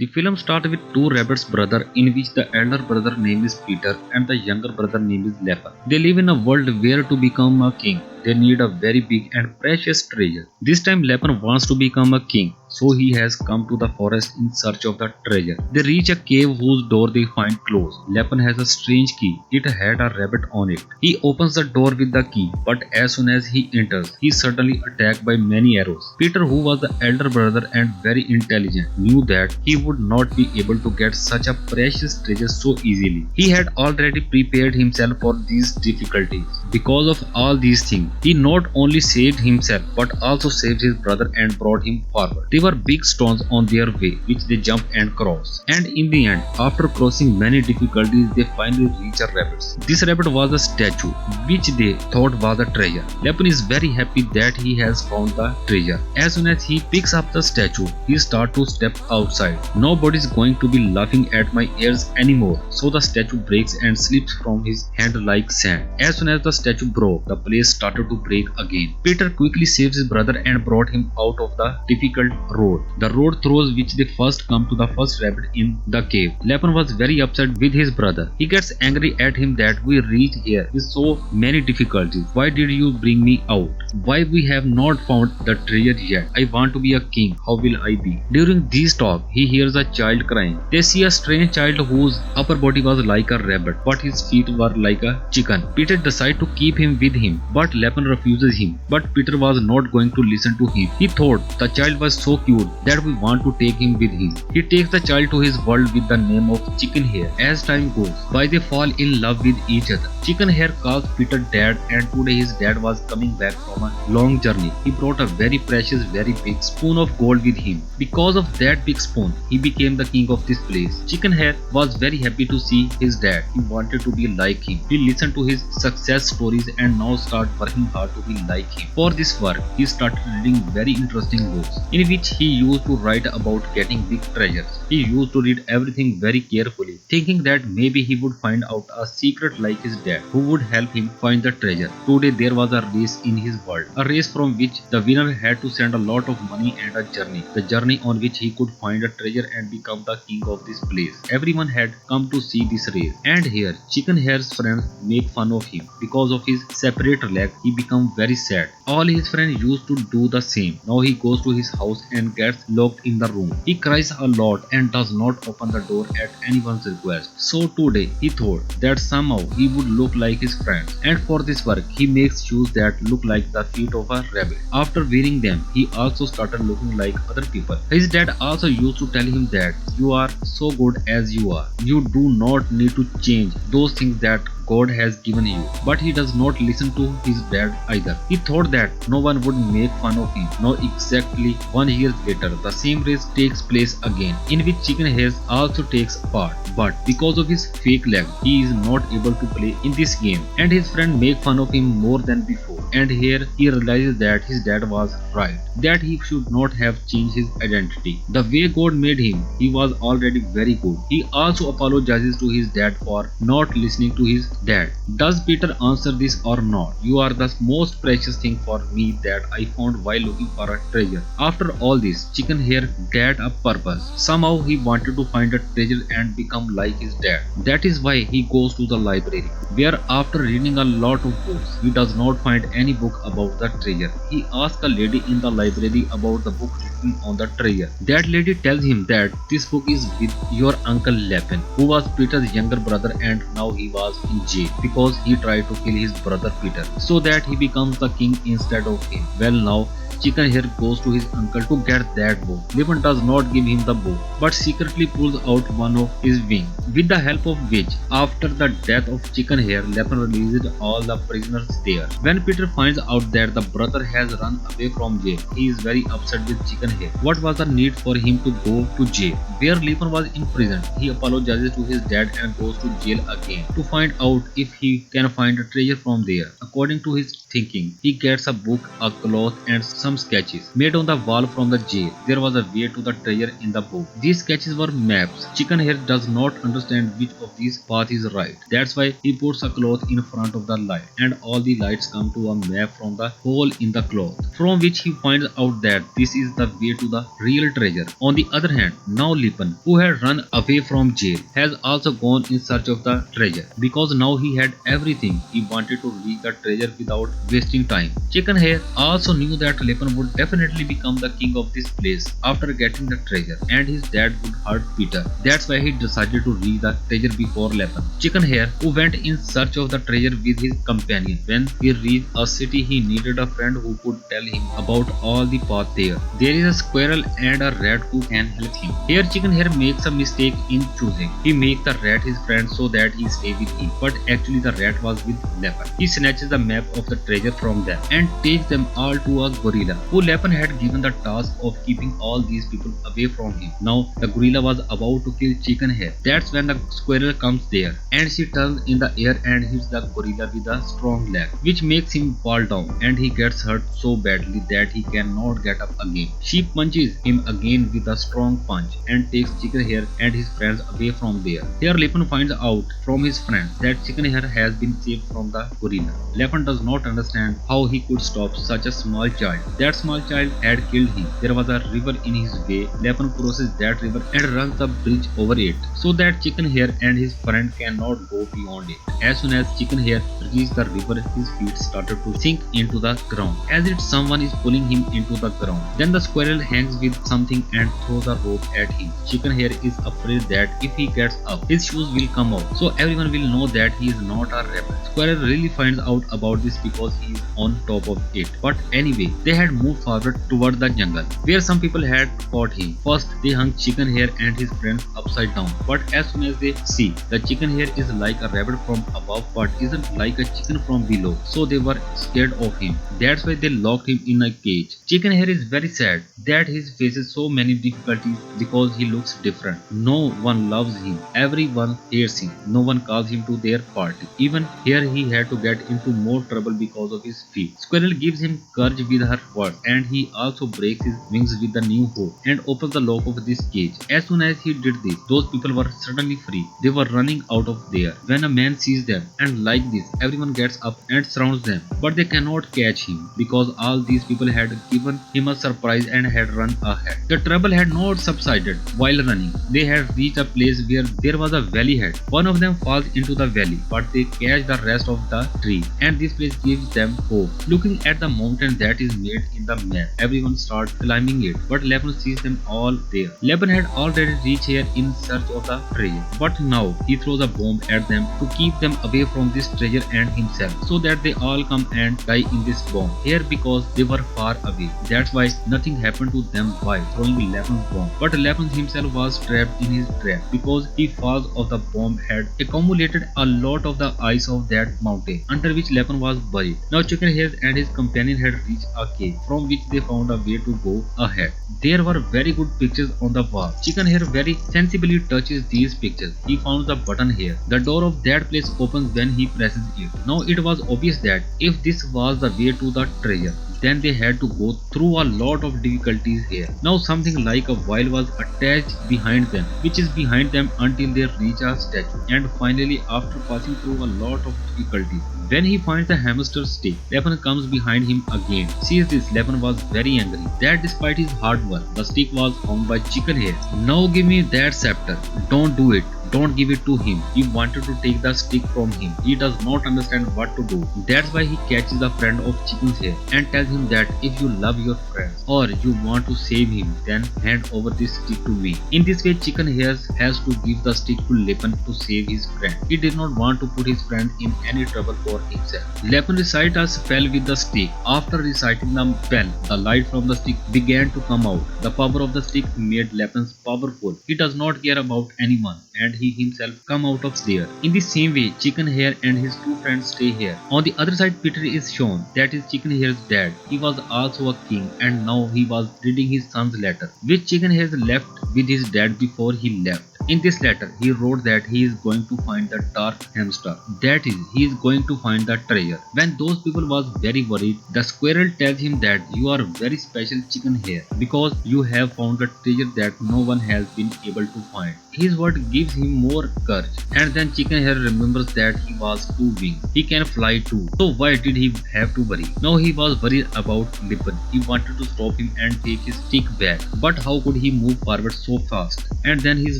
The film starts with two rabbits brothers in which the elder brother name is Peter and the younger brother name is Lapin. They live in a world where to become a king they need a very big and precious treasure. This time Lapin wants to become a king, so he has come to the forest in search of the treasure. They reach a cave whose door they find closed. Lapin has a strange key. It had a rabbit on it. He opens the door with the key, but as soon as he enters, he is suddenly attacked by many arrows. Peter, who was the elder brother and very intelligent, knew that he would not be able to get such a precious treasure so easily. He had already prepared himself for these difficulties. Because of all these things, he not only saved himself but also saved his brother and brought him forward. There were big stones on their way which they jumped and crossed. And in the end, after crossing many difficulties, they finally reached a rabbit. This rabbit was a statue which they thought was a treasure. Lapin is very happy that he has found the treasure. As soon as he picks up the statue, he starts to step outside. Nobody is going to be laughing at my ears anymore. So the statue breaks and slips from his hand like sand. As soon as the statue broke, the place started to break again. Peter quickly saves his brother and brought him out of the difficult road. The road through which they first come to the first rabbit in the cave. Lapin was very upset with his brother. He gets angry at him that we reached here with so many difficulties. Why did you bring me out? Why we have not found the treasure yet? I want to be a king. How will I be? During this talk, he hears a child crying. They see a strange child whose upper body was like a rabbit, but his feet were like a chicken. Peter decides to keep him with him, but Lapin refuses him. But Peter was not going to listen to him. He thought the child was so cute that we want to take him with him. He takes the child to his world with the name of Chickenhare. As time goes by, they fall in love with each other. Chickenhare calls Peter dad, and today his dad was coming back from a long journey. He brought a very precious, very big spoon of gold with him. Because of that big spoon, he became the king of this place. Chickenhare was very happy to see his dad. He wanted to be like him. He listened to his success stories and now started working hard to be like him. For this work, he started reading very interesting books in which he used to write about getting big treasures. He used to read everything very carefully, thinking that maybe he would find out a secret like his dad, who would help him find the treasure. Today there was a race in his world, a race from which the winner had to send a lot of money and a journey, the journey on which he could find a treasure and become the king of this place. Everyone had come to see this race, and here Chickenhare's friends make fun of him. Because of his separate leg, he became very sad. All his friends used to do the same. Now he goes to his house and gets locked in the room. He cries a lot and does not open the door at anyone's request. So today he thought that somehow he would look like his friends, and for this work he makes shoes that look like the feet of a rabbit. After wearing them, he also started looking like other people. His dad also used to tell him that you are so good as you are. You do not need to change those things that God has given you. But he does not listen to his dad either. He thought that no one would make fun of him. Now exactly 1 year later, the same race takes place again, in which Chickenhare also takes part. But because of his fake leg, he is not able to play in this game, and his friend make fun of him more than before. And here he realizes that his dad was right, that he should not have changed his identity. The way God made him, he was already very good. He also apologizes to his dad for not listening to his dad. Does Peter answer this or not? You are the most precious thing for me that I found while looking for a treasure. After all this, Chickenhare had a purpose. Somehow he wanted to find a treasure and become like his dad. That is why he goes to the library, where after reading a lot of books, he does not find any book about the treasure. He asks a lady in the library about the book written on the treasure. That lady tells him that this book is with your uncle Lapin, who was Peter's younger brother, and now he was in jail because he tried to kill his brother Peter so that he becomes the king instead of him. Well, now Chickenhare goes to his uncle to get that bow. Lapin does not give him the bow, but secretly pulls out one of his wings, with the help of which, after the death of Chickenhare, Lapin released all the prisoners there. When Peter finds out that the brother has run away from jail, he is very upset with Chickenhare. What was the need for him to go to jail, where Lapin was imprisoned? He apologizes to his dad and goes to jail again to find out if he can find a treasure from there. According to his thinking, he gets a book, a cloth, and some sketches made on the wall from the jail. There was a way to the treasure in the book. These sketches were maps. Chickenhare does not understand which of these path is right. That's why he puts a cloth in front of the light, and all the lights come to a map from the hole in the cloth, from which he finds out that this is the way to the real treasure. On the other hand, now Lapin, who had run away from jail, has also gone in search of the treasure because now he had everything he wanted to reach the treasure without wasting time. Chickenhare also knew that Lapin would definitely become the king of this place after getting the treasure, and his dad would hurt Peter. That's why he decided to reach the treasure before Lapin. Chickenhare, who went in search of the treasure with his companion, when he reached a city, he needed a friend who could tell him about all the path there. There is a squirrel and a rat who can help him. Here Chickenhare makes a mistake in choosing. He makes the rat his friend so that he stays with him, but actually the rat was with Lapin. He snatches the map of the treasure from them and takes them all to a gorilla, who Lapin had given the task of keeping all these people away from him. Now the gorilla was about to kill Chickenhare. That's when the squirrel comes there, and she turns in the air and hits the gorilla with a strong leg, which makes him fall down, and he gets hurt so badly that he cannot get up again. She punches him again with a strong punch and takes Chickenhare and his friends away from there. Here Lapin finds out from his friends that Chickenhare has been saved from the gorilla. Lapin does not understand how he could stop such a small child. That small child had killed him. There was a river in his way. Lapin crosses that river and runs a bridge over it so that Chickenhare and his friend cannot go beyond it. As soon as Chickenhare reached the river, his feet started to sink into the ground as if someone is pulling him into the ground. Then the squirrel hangs with something and throws a rope at him. Chickenhare is afraid that if he gets up, his shoes will come out, so everyone will know that he is not a rebel. Squirrel really finds out about this because he is on top of it. But anyway, they had moved forward toward the jungle, where some people had caught him. First, they hung Chickenhare and his friends upside down, but as soon as they see the Chickenhare is like a rabbit from above but isn't like a chicken from below, so they were scared of him. That's why they locked him in a cage. Chickenhare is very sad that he faces so many difficulties because he looks different. No one loves him. Everyone hates him. No one calls him to their party. Even here he had to get into more trouble because of his feet. Squirrel gives him courage with her words, and he also breaks his wings with the new hook and opens the lock of this cage. As soon as he did this, those people were suddenly free. They were running out of there. When a man sees them, and like this, everyone gets up and surrounds them, but they cannot catch him because all these people had given him a surprise and had run ahead. The trouble had not subsided while running. They had reached a place where there was a valley head. One of them falls into the valley, but they catch the rest of the tree, and this place gives them hope. Looking at the mountain that is made in the map, everyone starts climbing it, but Lapin sees them all there. Lapin had already reached here in search of the treasure, but now he throws a bomb at them to keep them away from this treasure and himself, so that they all come and die in this bomb here because they were far away. That's why nothing happened to them while throwing Lapin's bomb, but Lapin himself was trapped in his trap because he falls of the bomb had accumulated a lot of the ice of that mountain under which Lapin was buried. Now Chickenhare and his companion had reached a cave from which they found a way to go ahead. There were very good pictures on the wall. Chickenhare very sensibly touches these pictures. He found the button here. The door of that place opens when he presses it. Now it was obvious that if this was the way to the treasure, then they had to go through a lot of difficulties here. Now something like a wire was attached behind them, which is behind them until they reach a statue. And finally, after passing through a lot of difficulties, when he finds the hamster stick, Lapin comes behind him again. Sees this, Lapin was very angry that despite his hard work, the stick was found by Chickenhare. Now give me that scepter. Don't do it. Don't give it to him. He wanted to take the stick from him. He does not understand what to do. That's why he catches a friend of Chickenhare and tells him that if you love your friends or you want to save him, then hand over this stick to me. In this way, Chickenhare has to give the stick to Lapin to save his friend. He did not want to put his friend in any trouble for himself. Lapin recited a spell with the stick. After reciting the spell, the light from the stick began to come out. The power of the stick made Lapin powerful. He does not care about anyone, and he himself come out of there. In the same way, Chickenhare and his two friends stay here. On the other side, Peter is shown. That is Chickenhare's dad. He was also a king, and now he was reading his son's letter, which Chickenhare left with his dad before he left. In this letter, he wrote that he is going to find the dark hamster. That is, he is going to find the treasure. When those people was very worried, the squirrel tells him that you are a very special chicken hair because you have found a treasure that no one has been able to find. His word gives him more courage. And then Chickenhare remembers that he was two wings. He can fly too. So why did he have to worry? Now he was worried about Lapin. He wanted to stop him and take his stick back. But how could he move forward so fast? And then his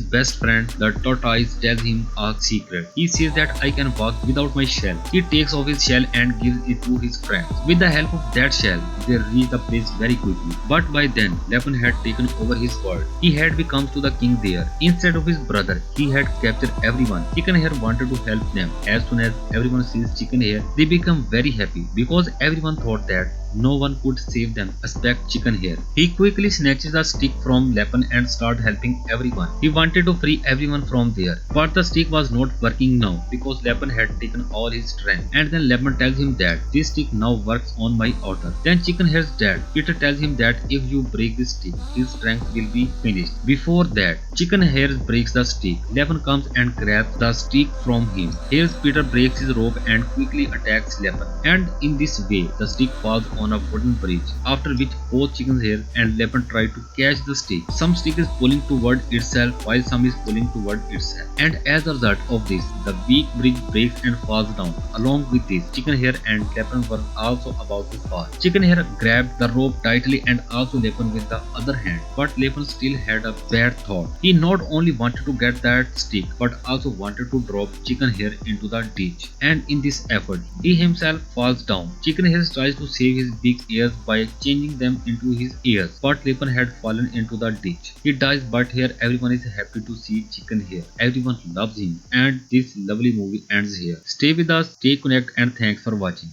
best friend, the tortoise, tells him a secret. He says that I can walk without my shell. He takes off his shell and gives it to his friend. With the help of that shell, they reach the place very quickly. But by then, Lapin had taken over his world. He had become to the king there. Instead of his brother, he had captured everyone. Chickenhare wanted to help them. As soon as everyone sees Chickenhare, they become very happy because everyone thought that no one could save them except Chickenhare. He quickly snatches the stick from Lapin and starts helping everyone. He wanted to free everyone from there. But the stick was not working now because Lapin had taken all his strength. And then Lapin tells him that this stick now works on my order. Then Chickenhare's dad, Peter, tells him that if you break this stick, his strength will be finished. Before that, Chickenhare breaks the stick. Lapin comes and grabs the stick from him. Here Peter breaks his rope and quickly attacks Lapin. And in this way, the stick falls on a wooden bridge, after which both Chickenhare and Lapin try to catch the stick. Some stick is pulling toward itself while some is pulling toward itself. And as a result of this, the weak bridge breaks and falls down. Along with this, Chickenhare and Lapin were also about to fall. Chickenhare grabbed the rope tightly and also Lapin with the other hand. But Lapin still had a bad thought. He not only wanted to get that stick but also wanted to drop Chickenhare into the ditch. And in this effort, he himself falls down. Chickenhare tries to save his big ears by changing them into his ears, but Lapin had fallen into the ditch. He dies, but here everyone is happy to see Chickenhare. Everyone loves him, and this lovely movie ends here. Stay with us, stay connected, and thanks for watching.